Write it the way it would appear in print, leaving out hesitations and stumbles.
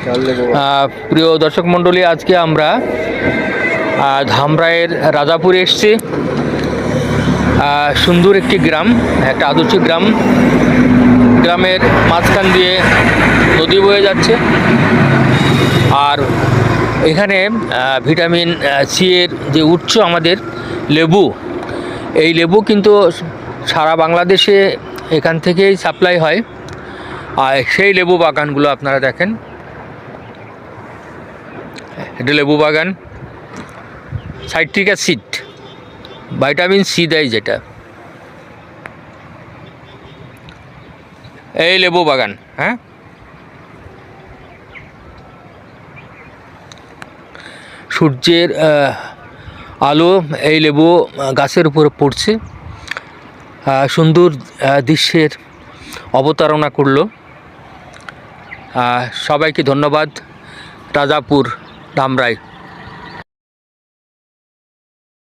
প্রিয় দর্শক মণ্ডলী, আজকে আমরা ধামরাইয়ের রাজাপুরে এসেছি। সুন্দর একটি গ্রাম, একটা আদর্শ গ্রাম। গ্রামের মাঝখান দিয়ে নদী বয়ে যাচ্ছে, আর এখানে ভিটামিন সি এর যে উৎস আমাদের লেবু, এই লেবু কিন্তু সারা বাংলাদেশে এখান থেকেই সাপ্লাই হয়। আর সেই লেবু বাগানগুলো আপনারা দেখেন, এটা লেবু বাগান। সাইট্রিক অ্যাসিড, ভিটামিন সি দেয় যেটা, এই লেবু বাগান। হ্যাঁ, সূর্যের আলো এই লেবু গাছের উপরে পড়ছে, সুন্দর দৃশ্যের অবতারণা করলো। সবাইকে ধন্যবাদ। রাজাপুর, ধামরাই।